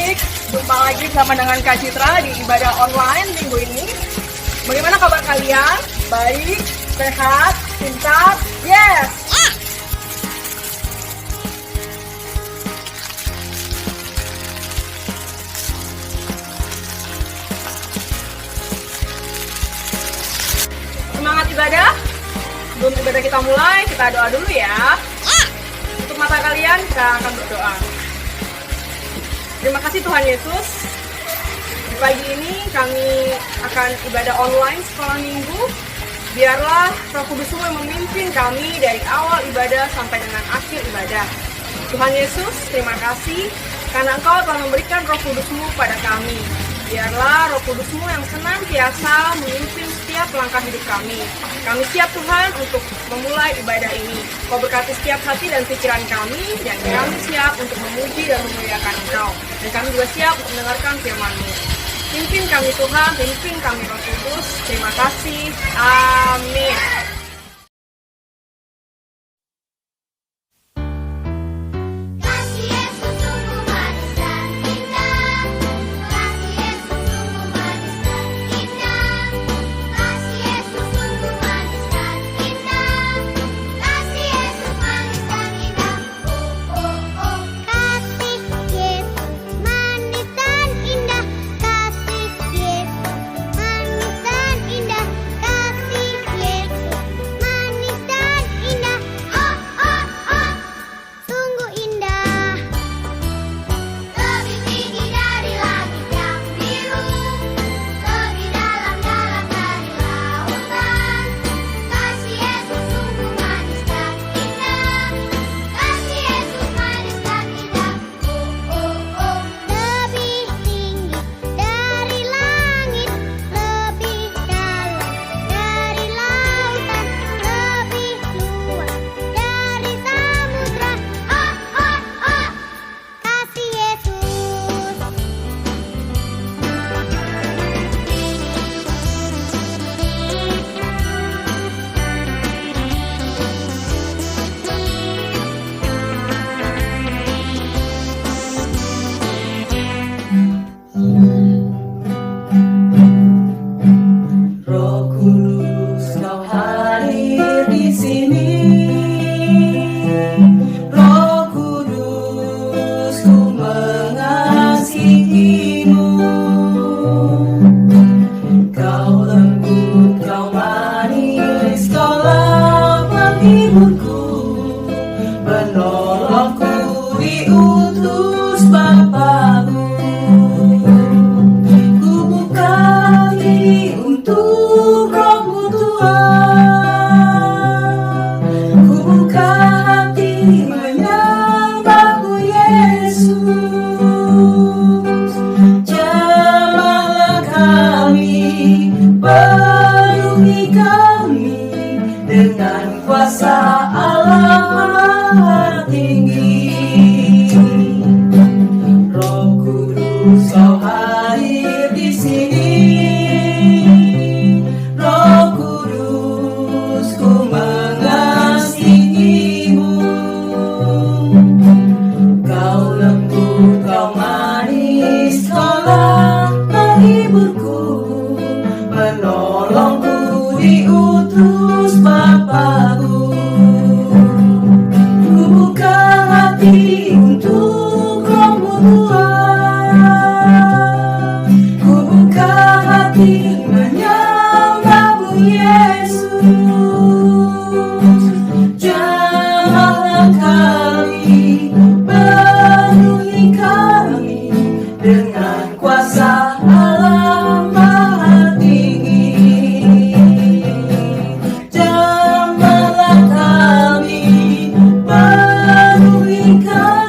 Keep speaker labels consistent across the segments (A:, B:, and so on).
A: adik-adik, jumpa lagi bersama dengan Kak Citra di ibadah online minggu ini. Bagaimana kabar kalian? Baik, sehat, pintar, yes! Semangat ibadah? Sebelum ibadah kita mulai, kita doa dulu ya. Untuk mata kalian, kita akan berdoa. Terima kasih Tuhan Yesus. Di pagi ini kami akan ibadah online sekolah minggu. Biarlah Roh Kudus-Mu yang memimpin kami dari awal ibadah sampai dengan akhir ibadah. Tuhan Yesus, terima kasih karena Engkau telah memberikan Roh Kudus-Mu pada kami. Biarlah Roh Kudus-Mu yang senantiasa memimpin setiap langkah hidup kami. Kami siap Tuhan untuk memulai ibadah ini. Kau berkati setiap hati dan pikiran kami, dan kami siap untuk memuji dan memuliakan Engkau. Dan kami juga siap untuk mendengarkan firman-Mu. Pimpin kami Tuhan, pimpin kami Roh Kudus. Terima kasih. Amin.
B: Dengan kuasa Allah Maha Tinggi, Roh Kudus Kau hadir di sini. Roh Kudus, Ku mengasihimu. Kau lembut, Kau manis, Kaulah penghiburku, menolongku diutus Bapakku. Ku buka hati untuk Roh-Mu Tuhan. Ku buka hati menyembah-Mu Yesus. Jamahlah kami, penuhi kami dengan kuasa Allah Maha Tinggi. Jamahlah kami, penuhi kami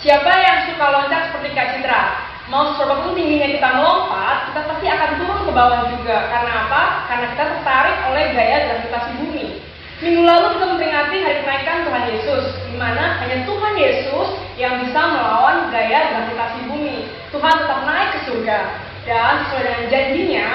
A: Siapa yang suka loncat seperti Kak Citra? Mau seberapapun tingginya kita melompat, kita pasti akan turun ke bawah juga. Karena apa? Karena kita tertarik oleh gaya gravitasi bumi. Minggu lalu kita memperingati hari kenaikan Tuhan Yesus, di mana hanya Tuhan Yesus yang bisa melawan gaya gravitasi bumi. Tuhan tetap naik ke surga. Dan sesuai dengan janjinya,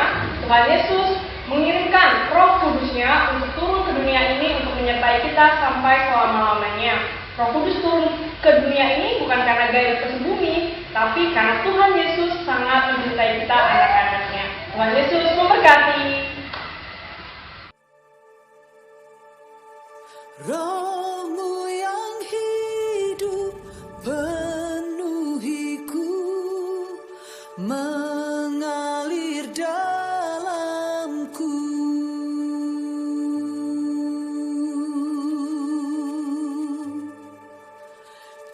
A: Tuhan Yesus mengirimkan Roh Kudusnya untuk turun ke dunia ini untuk menyertai kita sampai selama-lamanya. Roh Kudus turun ke dunia ini bukan karena gaya gravitasi bumi, tapi karena Tuhan Yesus sangat mencintai kita, anak-anaknya. Tuhan Yesus memberkati.
B: Rohmu yang hidup penuhiku, mengalir dalamku.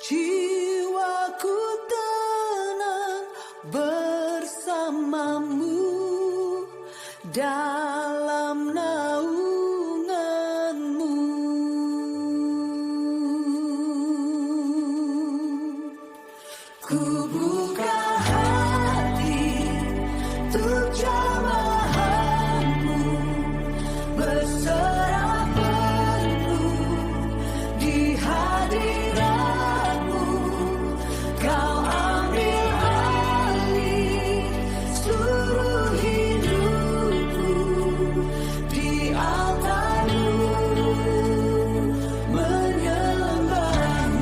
B: Jiwaku tenang bersamamu dalam naunganmu. Ku buka hati untuk jamahanmu, berserah penuh di hadiratmu. Kau ambil alih seluruh hidupku, di altarmu menyembahmu.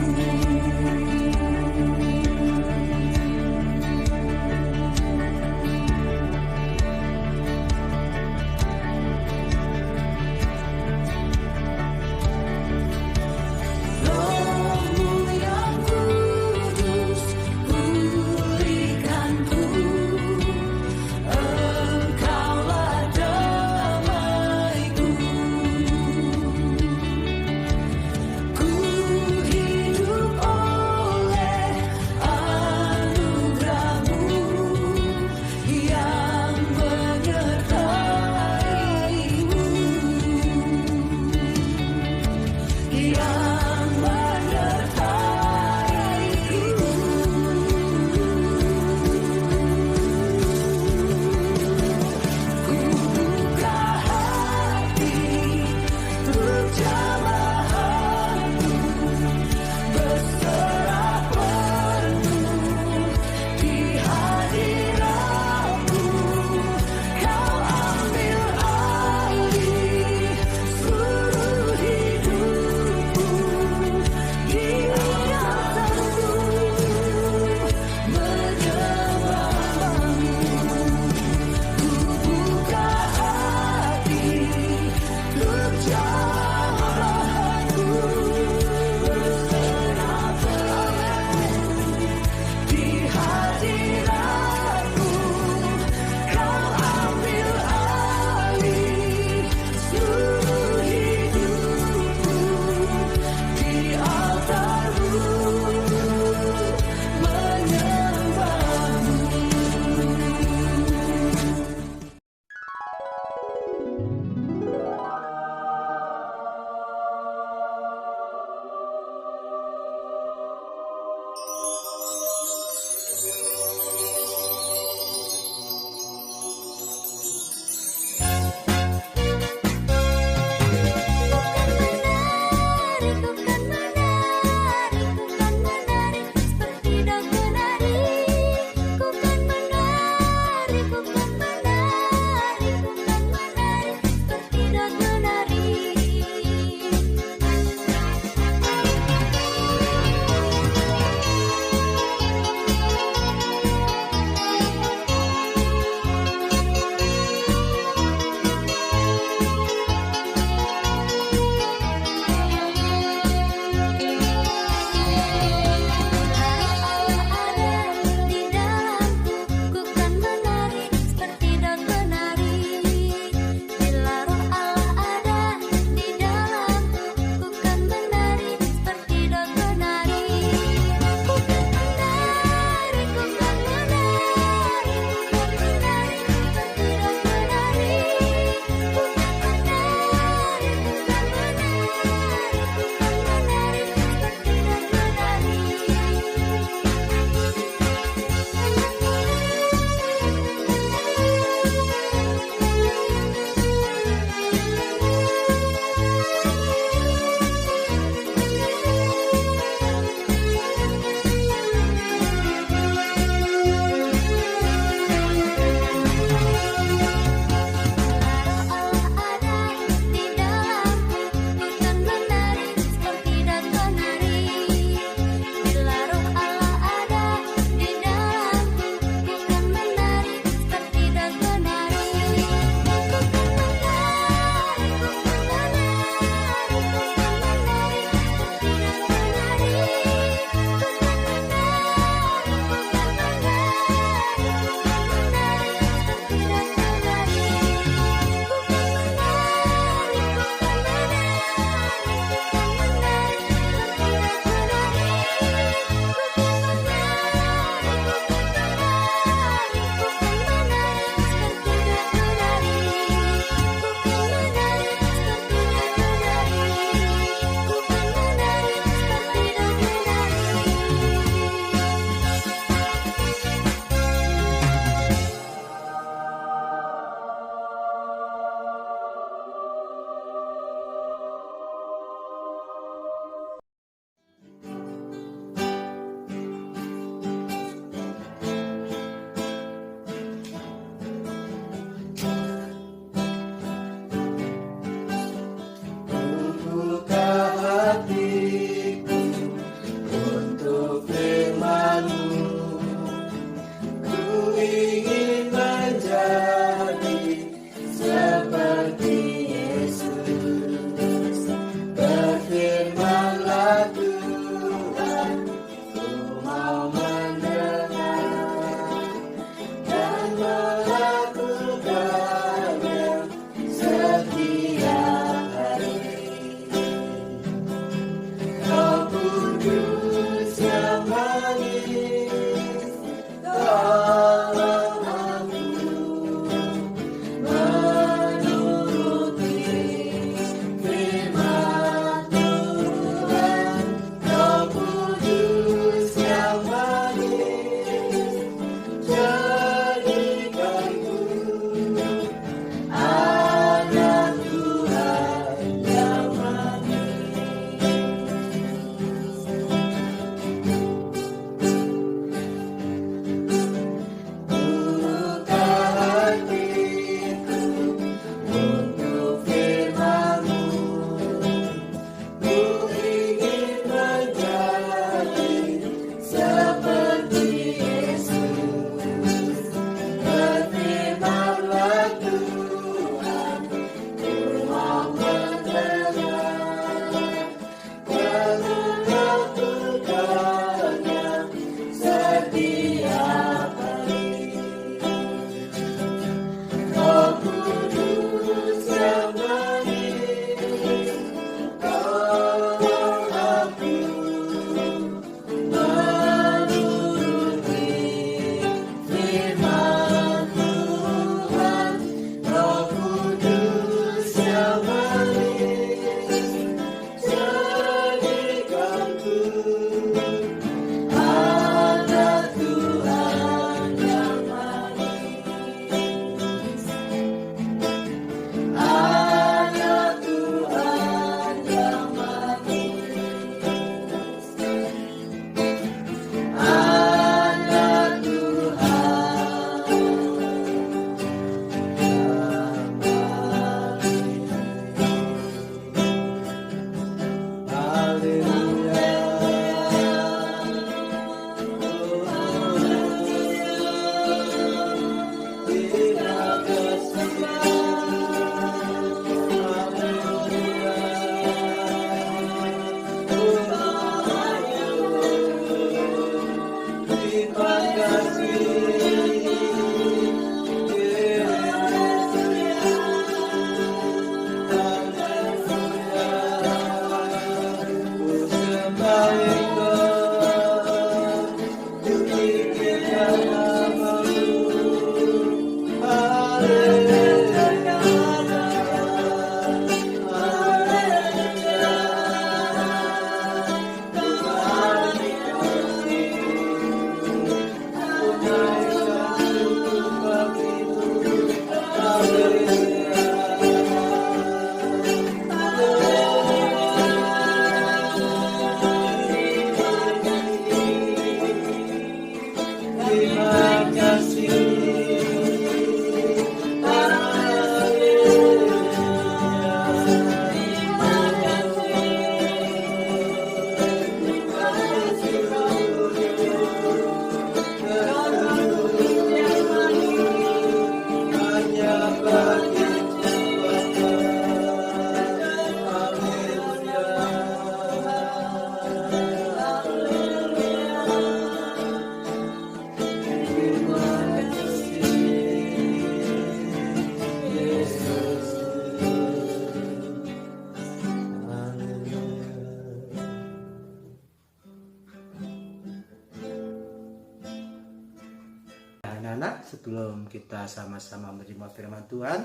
C: anak-anak, sebelum kita sama-sama menerima firman Tuhan,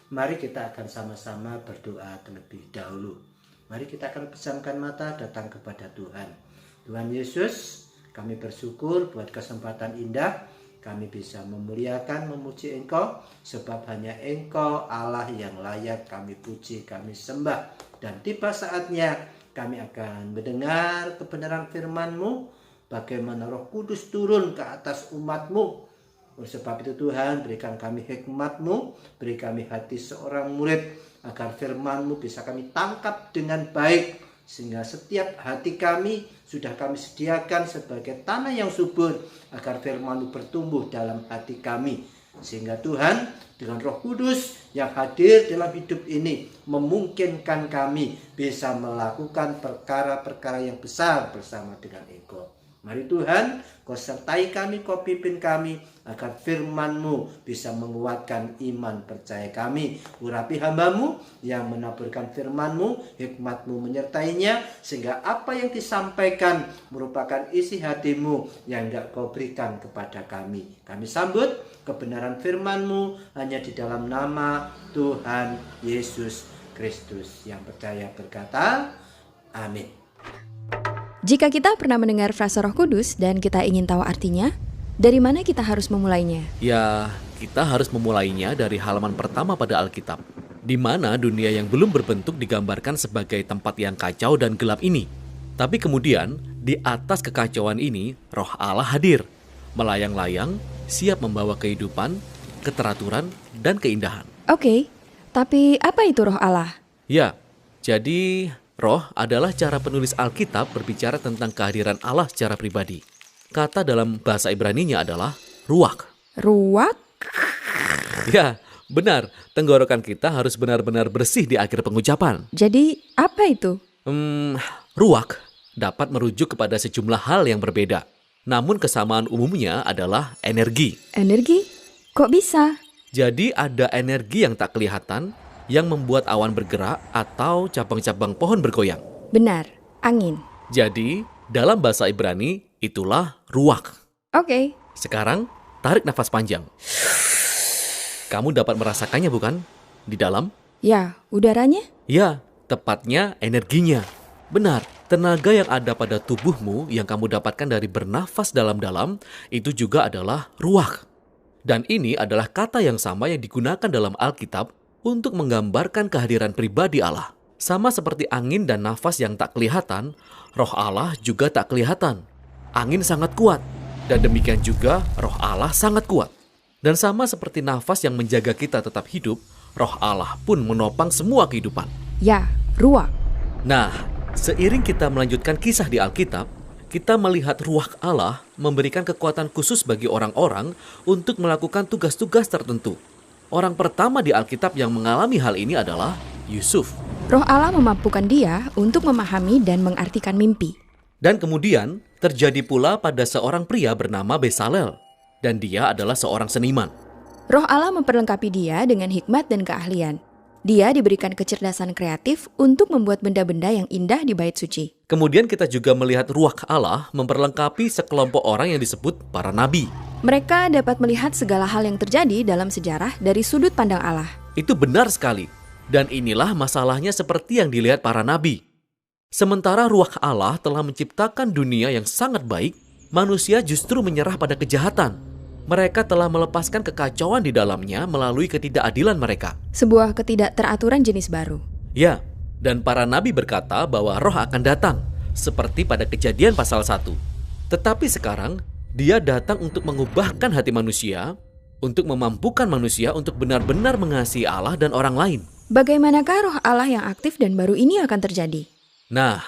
C: mari kita akan sama-sama berdoa terlebih dahulu. Mari kita akan pejamkan mata datang kepada Tuhan. Tuhan Yesus, kami bersyukur buat kesempatan indah kami bisa memuliakan, memuji Engkau, sebab hanya Engkau Allah yang layak kami puji, kami sembah. Dan tiba saatnya kami akan mendengar kebenaran firman-Mu, bagaimana Roh Kudus turun ke atas umat-Mu. Oleh sebab itu Tuhan, berikan kami hikmat-Mu, beri kami hati seorang murid, agar firman-Mu bisa kami tangkap dengan baik, sehingga setiap hati kami sudah kami sediakan sebagai tanah yang subur, agar firman-Mu bertumbuh dalam hati kami. Sehingga Tuhan dengan Roh Kudus yang hadir dalam hidup ini memungkinkan kami bisa melakukan perkara-perkara yang besar bersama dengan Engkau. Mari Tuhan, Kau sertai kami, Kau pimpin kami, agar firman-Mu bisa menguatkan iman percaya kami. Urapi hamba-Mu yang menaburkan firman-Mu, hikmat-Mu menyertainya, sehingga apa yang disampaikan merupakan isi hati-Mu yang hendak Kau berikan kepada kami. Kami sambut kebenaran firman-Mu hanya di dalam nama Tuhan Yesus Kristus. Yang percaya berkata, amin.
D: Jika kita pernah mendengar frase Roh Kudus dan kita ingin tahu artinya, dari mana kita harus memulainya?
E: Ya, kita harus memulainya dari halaman pertama pada Alkitab, di mana dunia yang belum berbentuk digambarkan sebagai tempat yang kacau dan gelap ini. Tapi kemudian, di atas kekacauan ini, Roh Allah hadir, melayang-layang, siap membawa kehidupan, keteraturan, dan keindahan.
D: Oke, tapi apa itu Roh Allah?
E: Ya, jadi Roh adalah cara penulis Alkitab berbicara tentang kehadiran Allah secara pribadi. Kata dalam bahasa Ibraninya adalah ruach.
D: Ruak?
E: Ya, benar. Tenggorokan kita harus benar-benar bersih di akhir pengucapan.
D: Jadi apa itu?
E: Ruach dapat merujuk kepada sejumlah hal yang berbeda. Namun kesamaan umumnya adalah energi.
D: Energi? Kok bisa?
E: Jadi ada energi yang tak kelihatan, yang membuat awan bergerak atau cabang-cabang pohon bergoyang.
D: Benar, angin.
E: Jadi, dalam bahasa Ibrani, itulah ruach.
D: Oke.
E: Sekarang, tarik nafas panjang. Kamu dapat merasakannya bukan? Di dalam?
D: Ya, udaranya?
E: Ya, tepatnya energinya. Benar, tenaga yang ada pada tubuhmu yang kamu dapatkan dari bernafas dalam-dalam, itu juga adalah ruach. Dan ini adalah kata yang sama yang digunakan dalam Alkitab untuk menggambarkan kehadiran pribadi Allah. Sama seperti angin dan nafas yang tak kelihatan, Roh Allah juga tak kelihatan. Angin sangat kuat, dan demikian juga Roh Allah sangat kuat. Dan sama seperti nafas yang menjaga kita tetap hidup, Roh Allah pun menopang semua kehidupan.
D: Ya, ruak.
E: Nah, seiring kita melanjutkan kisah di Alkitab, kita melihat Ruach Allah memberikan kekuatan khusus bagi orang-orang untuk melakukan tugas-tugas tertentu. Orang pertama di Alkitab yang mengalami hal ini adalah Yusuf.
D: Roh Allah memampukan dia untuk memahami dan mengartikan mimpi.
E: Dan kemudian terjadi pula pada seorang pria bernama Besalel. Dan dia adalah seorang seniman.
D: Roh Allah memperlengkapi dia dengan hikmat dan keahlian. Dia diberikan kecerdasan kreatif untuk membuat benda-benda yang indah di bait suci.
E: Kemudian kita juga melihat Ruach Allah memperlengkapi sekelompok orang yang disebut para nabi.
D: Mereka dapat melihat segala hal yang terjadi dalam sejarah dari sudut pandang Allah.
E: Itu benar sekali. Dan inilah masalahnya seperti yang dilihat para nabi. Sementara Ruach Allah telah menciptakan dunia yang sangat baik, manusia justru menyerah pada kejahatan. Mereka telah melepaskan kekacauan di dalamnya melalui ketidakadilan mereka.
D: Sebuah ketidakteraturan jenis baru.
E: Ya, dan para nabi berkata bahwa Roh akan datang, seperti pada Kejadian pasal 1. Tetapi sekarang, Dia datang untuk mengubahkan hati manusia, untuk memampukan manusia untuk benar-benar mengasihi Allah dan orang lain.
D: Bagaimanakah Roh Allah yang aktif dan baru ini akan terjadi?
E: Nah,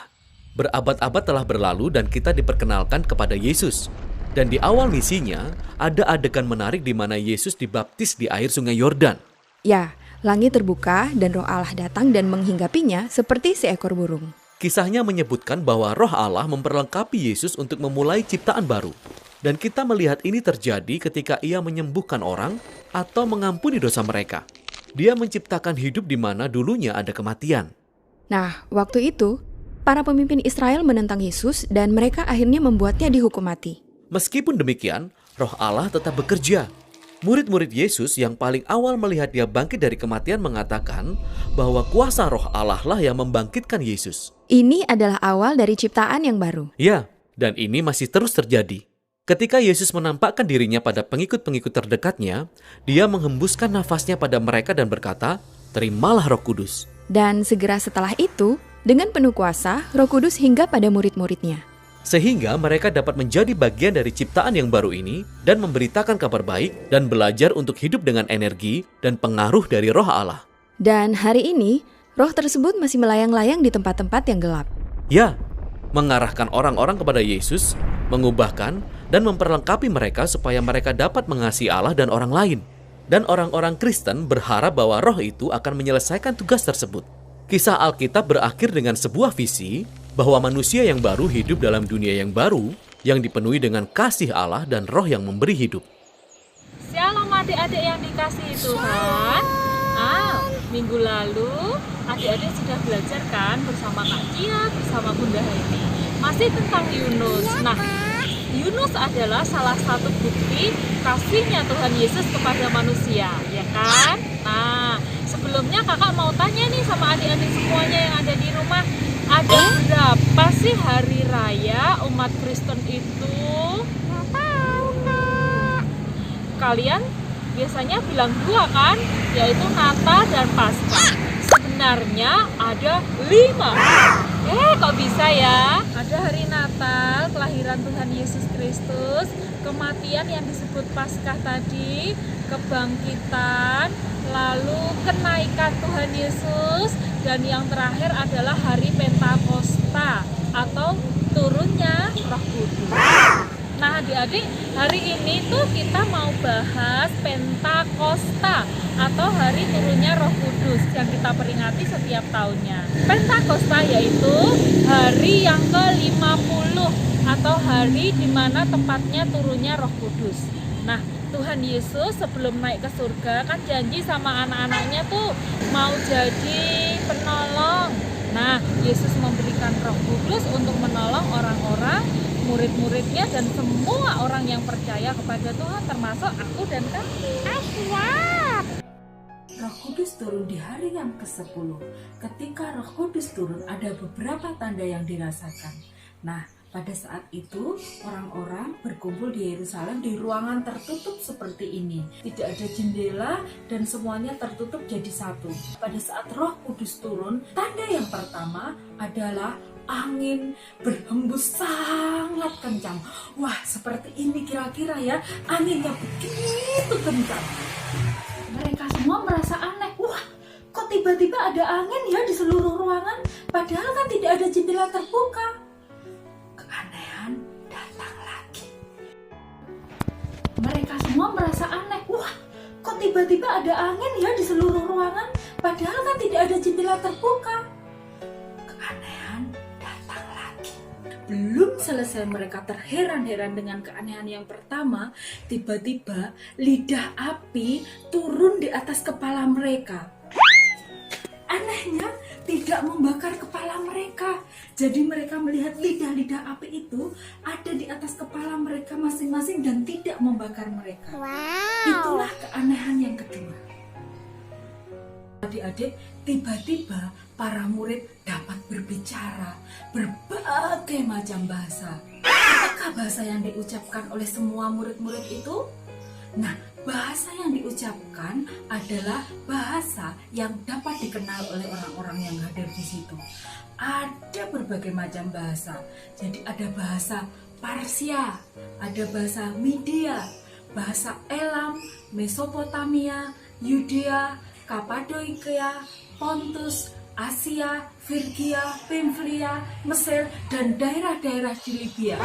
E: berabad-abad telah berlalu dan kita diperkenalkan kepada Yesus. Dan di awal misinya, ada adegan menarik di mana Yesus dibaptis di air sungai Yordan.
D: Ya, langit terbuka dan Roh Allah datang dan menghinggapinya seperti seekor burung.
E: Kisahnya menyebutkan bahwa Roh Allah memperlengkapi Yesus untuk memulai ciptaan baru. Dan kita melihat ini terjadi ketika Ia menyembuhkan orang atau mengampuni dosa mereka. Dia menciptakan hidup di mana dulunya ada kematian.
D: Nah, waktu itu, para pemimpin Israel menentang Yesus dan mereka akhirnya membuatnya dihukum mati.
E: Meskipun demikian, Roh Allah tetap bekerja. Murid-murid Yesus yang paling awal melihat dia bangkit dari kematian mengatakan bahwa kuasa Roh Allah lah yang membangkitkan Yesus.
D: Ini adalah awal dari ciptaan yang baru.
E: Ya, dan ini masih terus terjadi. Ketika Yesus menampakkan dirinya pada pengikut-pengikut terdekatnya, dia menghembuskan nafasnya pada mereka dan berkata, "Terimalah Roh Kudus."
D: Dan segera setelah itu, dengan penuh kuasa, Roh Kudus hingga pada murid-muridnya.
E: Sehingga mereka dapat menjadi bagian dari ciptaan yang baru ini dan memberitakan kabar baik dan belajar untuk hidup dengan energi dan pengaruh dari Roh Allah.
D: Dan hari ini, roh tersebut masih melayang-layang di tempat-tempat yang gelap.
E: Ya, mengarahkan orang-orang kepada Yesus, mengubahkan dan memperlengkapi mereka supaya mereka dapat mengasihi Allah dan orang lain. Dan orang-orang Kristen berharap bahwa roh itu akan menyelesaikan tugas tersebut. Kisah Alkitab berakhir dengan sebuah visi bahwa manusia yang baru hidup dalam dunia yang baru yang dipenuhi dengan kasih Allah dan roh yang memberi hidup.
F: Shalom adik-adik yang dikasihi Tuhan. Minggu lalu adik-adik sudah belajar kan bersama Kak Cia, bersama Bunda Haini. Masih tentang Yunus. Nah, Yunus adalah salah satu bukti kasihnya Tuhan Yesus kepada manusia, ya kan? Nah, sebelumnya kakak mau tanya nih sama adik-adik semuanya yang ada di rumah, ada berapa sih hari raya umat Kristen itu? Nggak tahu, Kak. Kalian biasanya bilang 2 kan, yaitu Natal dan Paskah. Sebenarnya ada 5. Kok bisa ya? Ada hari Natal, kelahiran Tuhan Yesus Kristus, kematian yang disebut Paskah tadi, kebangkitan, lalu kenaikan Tuhan Yesus, dan yang terakhir adalah hari Pentakosta atau turunnya Roh Kudus. Nah adik-adik, hari ini tuh kita mau bahas Pentakosta atau hari turunnya Roh Kudus yang kita peringati setiap tahunnya. Pentakosta yaitu hari yang ke-50 atau hari di mana tempatnya turunnya Roh Kudus. Nah, Tuhan Yesus sebelum naik ke surga kan janji sama anak-anaknya tuh mau jadi penolong. Nah, Yesus memberikan Roh Kudus untuk menolong orang-orang, murid-muridnya dan semua orang yang percaya kepada Tuhan, termasuk aku dan kamu. Siap.
G: Roh Kudus turun di hari yang ke-10. Ketika Roh Kudus turun, ada beberapa tanda yang dirasakan. Nah, pada saat itu orang-orang berkumpul di Yerusalem di ruangan tertutup seperti ini. Tidak ada jendela dan semuanya tertutup jadi satu. Pada saat Roh Kudus turun, tanda yang pertama adalah angin berhembus sangat kencang. Wah, seperti ini kira-kira ya, anginnya begitu kencang. Mereka semua merasa aneh. Wah, kok tiba-tiba ada angin ya di seluruh ruangan? Padahal kan tidak ada jendela terbuka. Keanehan datang lagi. Mereka semua merasa aneh. Wah, kok tiba-tiba ada angin ya di seluruh ruangan? Padahal kan tidak ada jendela terbuka. Keanehan datang lagi. Belum selesai mereka terheran-heran dengan keanehan yang pertama, tiba-tiba lidah api turun di atas kepala mereka. Anehnya, tidak membakar kepala mereka. Jadi mereka melihat lidah-lidah api itu ada di atas kepala mereka masing-masing dan tidak membakar mereka. Itulah keanehan yang kedua. Adik-adik, tiba-tiba para murid dapat berbicara berbagai macam bahasa. Apakah bahasa yang diucapkan oleh semua murid-murid itu? Nah, bahasa yang diucapkan adalah bahasa yang dapat dikenal oleh orang-orang yang hadir di situ. Ada berbagai macam bahasa. Jadi ada bahasa Parsia, ada bahasa Media, bahasa Elam, Mesopotamia, Yudea, Kapadokia, Pontus, Asia, Frigia, Pamfilia, Mesir, dan daerah-daerah di Libya.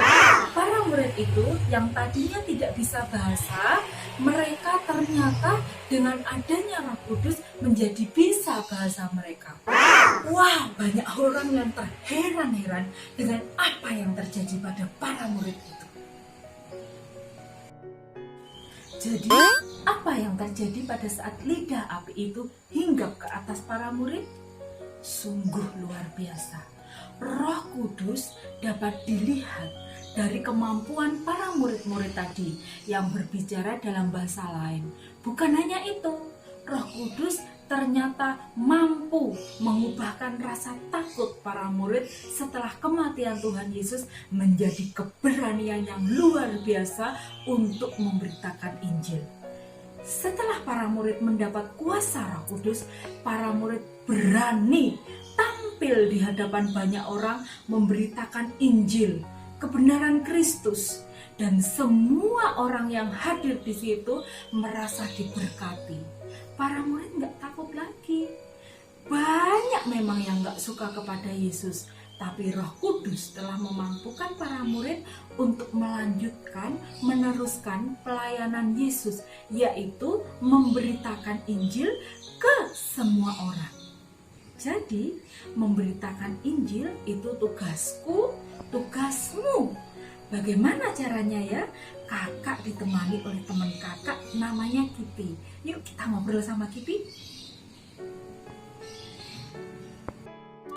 G: Para murid itu yang tadinya tidak bisa bahasa, mereka ternyata dengan adanya Roh Kudus menjadi bisa bahasa mereka. Wah, banyak orang yang terheran-heran dengan apa yang terjadi pada para murid itu. Jadi, apa yang terjadi pada saat lidah api itu hinggap ke atas para murid? Sungguh luar biasa. Roh Kudus dapat dilihat, dari kemampuan para murid-murid tadi yang berbicara dalam bahasa lain. Bukan hanya itu, Roh Kudus ternyata mampu mengubahkan rasa takut para murid setelah kematian Tuhan Yesus menjadi keberanian yang luar biasa untuk memberitakan Injil. Setelah para murid mendapat kuasa Roh Kudus, para murid berani tampil di hadapan banyak orang memberitakan Injil, kebenaran Kristus, dan semua orang yang hadir di situ merasa diberkati. Para murid nggak takut lagi. Banyak memang yang nggak suka kepada Yesus, tapi Roh Kudus telah memampukan para murid untuk meneruskan pelayanan Yesus, yaitu memberitakan Injil ke semua orang. Jadi, memberitakan Injil itu tugasku, tugasmu. Bagaimana caranya ya? Kakak ditemani oleh teman kakak namanya Kipi. Yuk kita ngobrol sama Kipi.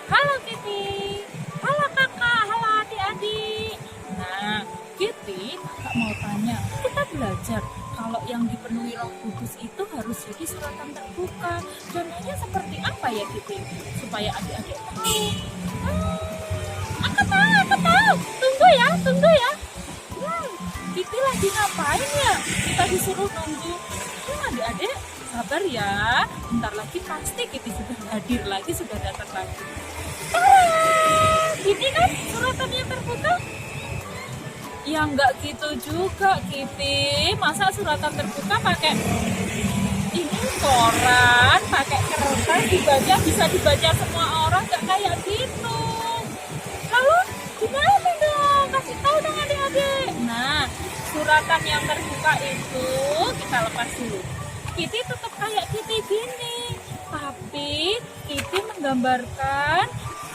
F: Halo Kitty, halo kakak, halo adik-adik. Nah, Kitty, kakak mau tanya, kita belajar kalau yang dipenuhi Roh Kudus itu harus jadi suratan terbuka. Contohnya seperti apa ya Kitty? Supaya adik-adik tahu. Aku tahu. Tunggu ya. Kitty lagi ngapain ya? Kita disuruh nunggu. Adik-adik, sabar ya. Bentar lagi pasti Kitty sudah hadir lagi, sudah datang lagi. Ini kan suratan yang terbuka? Ya nggak gitu juga Kitty. Masa suratan terbuka pakai ini koran, pakai kertas dibaca, bisa dibaca semua orang, nggak kayak gitu. Lalu gimana dong? Kasih tahu dong adik-adik. Nah, suratan yang terbuka itu kita lepas dulu. Kitty tetap kayak Kitty gini, tapi Kitty menggambarkan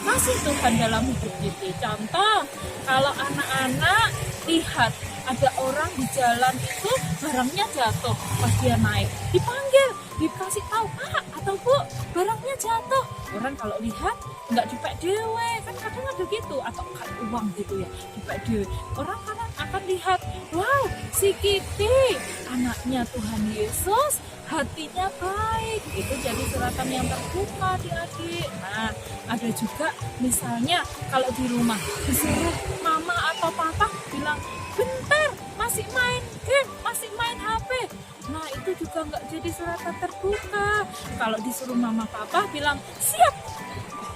F: kasih Tuhan dalam hidup Kitty. Contoh, kalau anak-anak lihat ada orang di jalan itu barangnya jatuh, pas dia naik dipanggil, dikasih tahu Pak atau Bu, barangnya jatuh. Orang kalau lihat nggak dipek dewe, kan kadang ada gitu, atau uang gitu ya, dipek dewe. Orang kadang akan lihat, wow, si Kitty anaknya Tuhan Yesus, hatinya baik. Itu jadi suratan yang terbuka adik-adik. Nah, ada juga misalnya kalau di rumah disuruh mama atau papa bilang, bentar, masih main game, masih main HP. Nah, itu juga nggak jadi suratan terbuka. Kalau disuruh mama papa bilang, siap,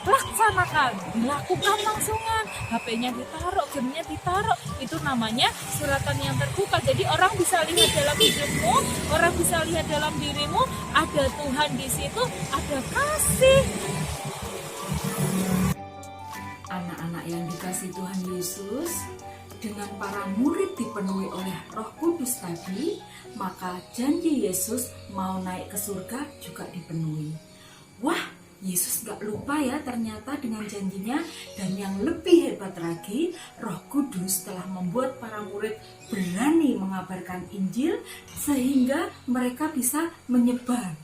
F: laksanakan, lakukan langsungan, HP-nya ditaruh, game-nya ditaruh, itu namanya suratan yang terbuka. Jadi orang bisa lihat dalam hidupmu, orang bisa lihat dalam dirimu, ada Tuhan di situ, ada kasih.
G: Anak-anak yang dikasihi Tuhan Yesus, dengan para murid dipenuhi oleh Roh Kudus tadi, maka janji Yesus mau naik ke surga juga dipenuhi. Wah, Yesus gak lupa ya ternyata dengan janjinya. Dan yang lebih hebat lagi, Roh Kudus telah membuat para murid berani mengabarkan Injil sehingga mereka bisa menyebar.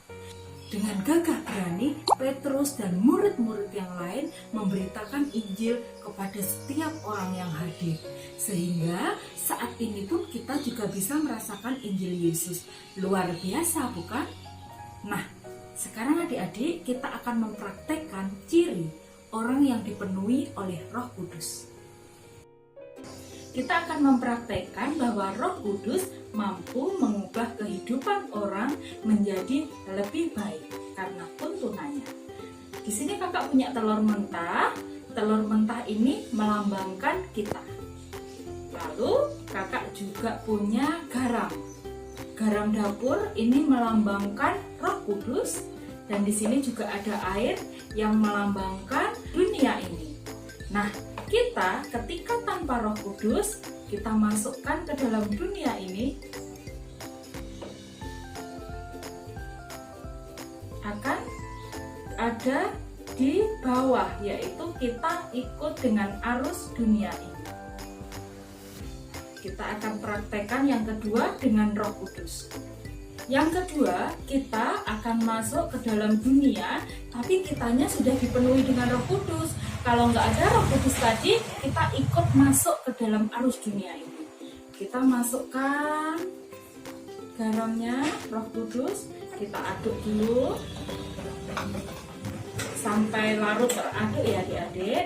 G: Dengan gagah berani, Petrus dan murid-murid yang lain memberitakan Injil kepada setiap orang yang hadir. Sehingga saat ini pun kita juga bisa merasakan Injil Yesus. Luar biasa bukan? Nah, sekarang adik-adik kita akan mempraktekkan ciri orang yang dipenuhi oleh Roh Kudus. Kita akan mempraktekkan bahwa Roh Kudus mampu mengubah kehidupan orang menjadi lebih baik karena tuntunannya. Di sini kakak punya telur mentah. Telur mentah ini melambangkan kita. Lalu kakak juga punya garam. Garam dapur ini melambangkan Roh Kudus, dan di sini juga ada air yang melambangkan dunia ini. Nah, kita ketika tanpa Roh Kudus, kita masukkan ke dalam dunia ini, akan ada di bawah, yaitu kita ikut dengan arus dunia ini. Kita akan praktekkan yang kedua dengan Roh Kudus. Yang kedua, kita akan masuk ke dalam dunia, tapi kitanya sudah dipenuhi dengan Roh Kudus. Kalau nggak ada Roh Kudus tadi, kita ikut masuk ke dalam arus dunia ini. Kita masukkan garamnya, Roh Kudus, kita aduk dulu sampai larut teraduk ya adik-adik.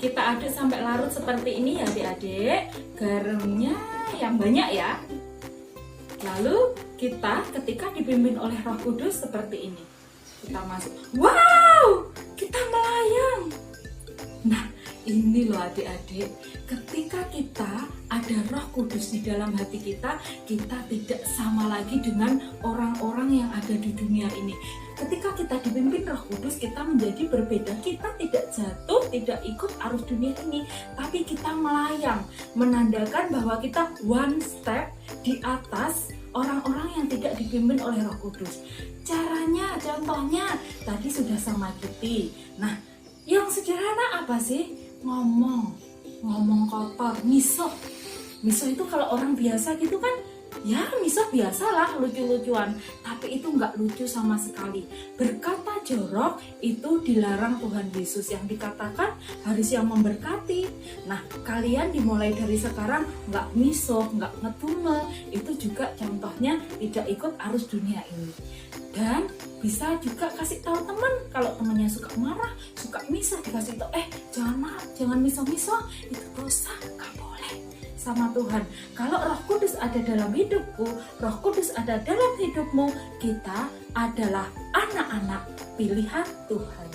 G: Kita aduk sampai larut seperti ini ya adik-adik. Garamnya yang banyak ya. Lalu kita ketika dipimpin oleh Roh Kudus seperti ini, kita masuk. Wow, kita melayang. Nah, ini loh adik-adik, ketika kita ada Roh Kudus di dalam hati kita, kita tidak sama lagi dengan orang-orang yang ada di dunia ini. Ketika kita dipimpin Roh Kudus, kita menjadi berbeda. Kita tidak jatuh, tidak ikut arus dunia ini, tapi kita melayang, menandakan bahwa kita one step di atas orang-orang yang tidak dipimpin oleh Roh Kudus. Caranya, contohnya, tadi sudah sama Kitty. Nah, yang sederhana apa sih? Ngomong kotor, miso itu kalau orang biasa gitu kan, ya miso biasalah, lucu-lucuan, tapi itu nggak lucu sama sekali. Berkata jorok itu dilarang Tuhan Yesus, yang dikatakan harus yang memberkati. Nah, kalian dimulai dari sekarang nggak miso, nggak ngedumel, itu juga contohnya tidak ikut arus dunia ini. Dan bisa juga kasih tahu teman, kalau temannya suka marah, suka miso, dikasih tahu, jangan miso-miso, itu dosa, nggak boleh sama Tuhan. Kalau Roh Kudus ada dalam hidupku, Roh Kudus ada dalam hidupmu, kita adalah anak-anak pilihan Tuhan.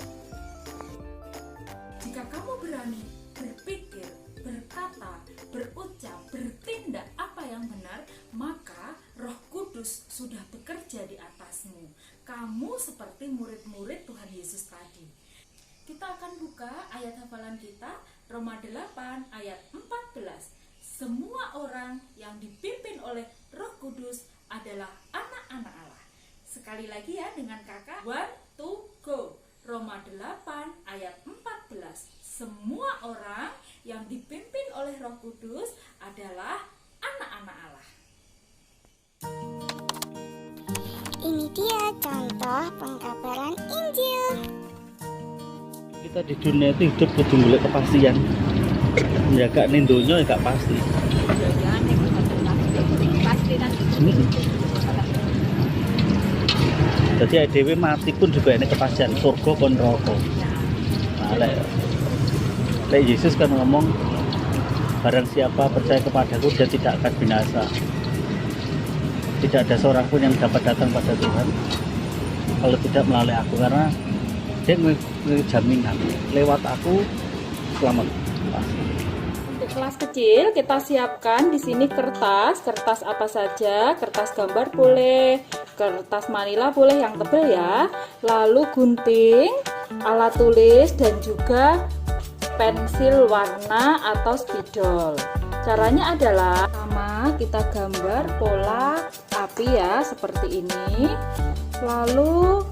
G: Jika kamu berani berpikir, berkata, berucap, bertindak apa yang benar, maka Roh Kudus sudah bekerja di atasmu. Kamu seperti murid-murid Tuhan Yesus tadi. Kita akan buka ayat hafalan kita, Roma 8 ayat 14. Semua orang yang dipimpin oleh Roh Kudus adalah anak-anak Allah. Sekali lagi ya dengan kakak. 1, 2, go. Roma 8 ayat 14. Semua orang yang dipimpin oleh Roh Kudus adalah anak-anak Allah.
H: Ini dia contoh pengkabaran Injil.
I: Kita di dunia itu hidup kudu golek kepastian. Ya gak ning donya ya gak pasti. Jadi dhewe mati pun juga ini kepastian, surga kon neraka. Nah, lek Yesus kan ngomong, barang siapa percaya kepadaku dia tidak akan binasa. Tidak ada seorang pun yang dapat datang pada Tuhan kalau tidak melalui aku, karena dia jaminan lewat aku selamat.
F: Untuk kelas kecil kita siapkan di sini kertas apa saja, kertas gambar boleh, kertas manila boleh yang tebal ya. Lalu gunting, alat tulis dan juga pensil warna atau spidol. Caranya adalah pertama kita gambar pola api ya seperti ini. Lalu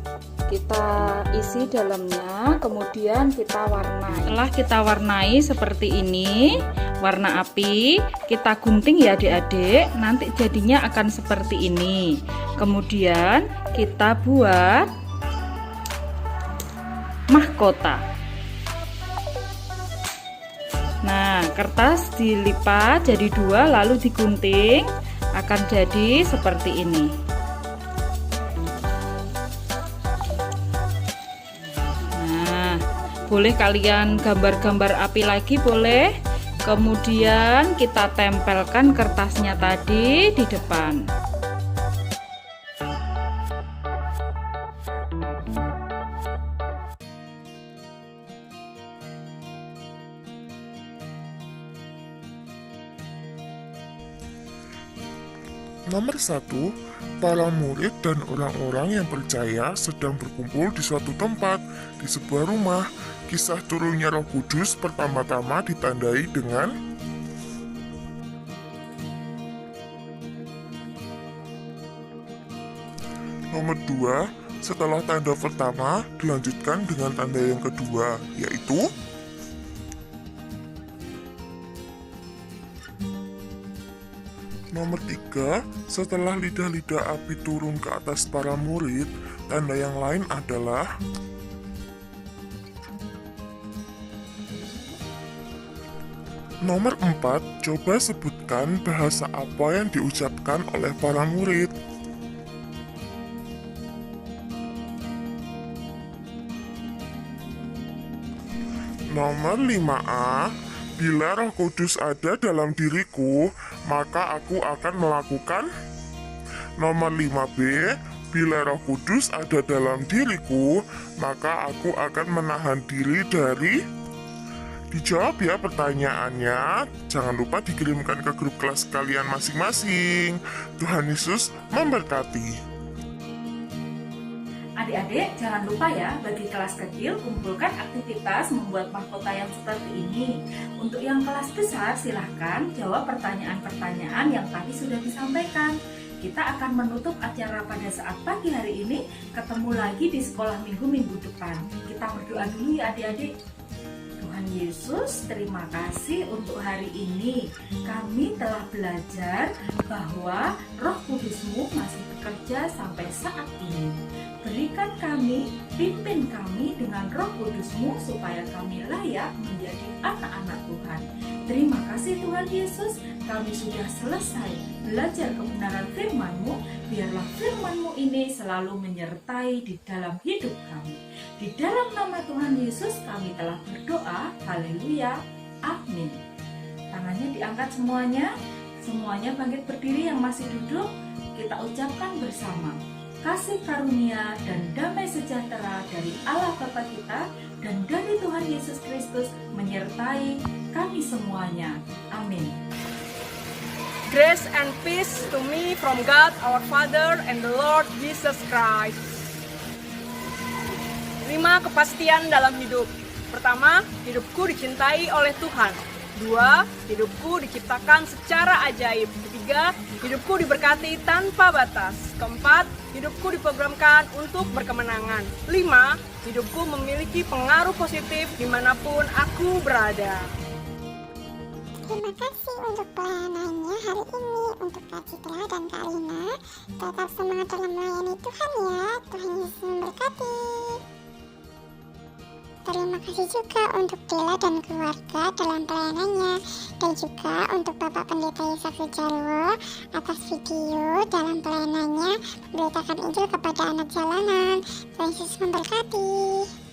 F: kita isi dalamnya, kemudian kita warnai. Setelah kita warnai seperti ini, warna api, kita gunting ya adik-adik, nanti jadinya akan seperti ini. Kemudian kita buat mahkota. Nah, kertas dilipat jadi 2 lalu digunting, akan jadi seperti ini. Boleh kalian gambar-gambar api lagi boleh. Kemudian kita tempelkan kertasnya tadi di depan.
J: Nomor 1, para murid dan orang-orang yang percaya sedang berkumpul di suatu tempat, di sebuah rumah. Kisah turunnya Roh Kudus pertama-tama ditandai dengan nomor 2, setelah tanda pertama dilanjutkan dengan tanda yang kedua, yaitu nomor 3, setelah lidah-lidah api turun ke atas para murid, tanda yang lain adalah Nomor 4, coba sebutkan bahasa apa yang diucapkan oleh para murid. Nomor 5A, bila Roh Kudus ada dalam diriku, maka aku akan melakukan. Nomor 5B, bila Roh Kudus ada dalam diriku, maka aku akan menahan diri dari. Dijawab ya pertanyaannya. Jangan lupa dikirimkan ke grup kelas kalian masing-masing. Tuhan Yesus memberkati.
G: Adik-adik, jangan lupa ya, bagi kelas kecil, kumpulkan aktivitas membuat mahkota yang seperti ini. Untuk yang kelas besar, silahkan jawab pertanyaan-pertanyaan yang tadi sudah disampaikan. Kita akan menutup acara pada saat pagi hari ini. Ketemu lagi di sekolah minggu depan. Kita berdoa dulu ya adik-adik. Tuhan Yesus, terima kasih untuk hari ini. Kami telah belajar bahwa Roh Kudus-Mu masih bekerja sampai saat ini. Berikan kami, pimpin kami dengan Roh Kudus-Mu supaya kami layak menjadi anak-anak Tuhan. Terima kasih Tuhan Yesus, kami sudah selesai belajar kebenaran firman-Mu. Biarlah firman-Mu ini selalu menyertai di dalam hidup kami. Di dalam nama Tuhan Yesus kami telah berdoa. Haleluya. Amin. Tangannya diangkat semuanya bangkit berdiri yang masih duduk. Kita ucapkan bersama. Kasih karunia dan damai sejahtera dari Allah Bapa kita dan dari Tuhan Yesus Kristus menyertai kami semuanya. Amin.
A: Grace and peace to me from God our Father and the Lord Jesus Christ. 5 kepastian dalam hidup. Pertama, hidupku dicintai oleh Tuhan. 2, hidupku diciptakan secara ajaib. 3, hidupku diberkati tanpa batas. 4, hidupku diprogramkan untuk berkemenangan. 5, hidupku memiliki pengaruh positif dimanapun aku berada.
H: Terima kasih untuk pelayanannya hari ini untuk Kak Citra dan Kak Lina. Tetap semangat dalam melayani Tuhan ya. Tuhan Yesus memberkati. Terima kasih juga untuk Dela dan keluarga dalam pelayanannya, dan juga untuk Bapak Pendeta Yesak Sujarwo atas video dalam pelayanannya memberitakan Injil kepada anak jalanan. Tuhan Yesus memberkati.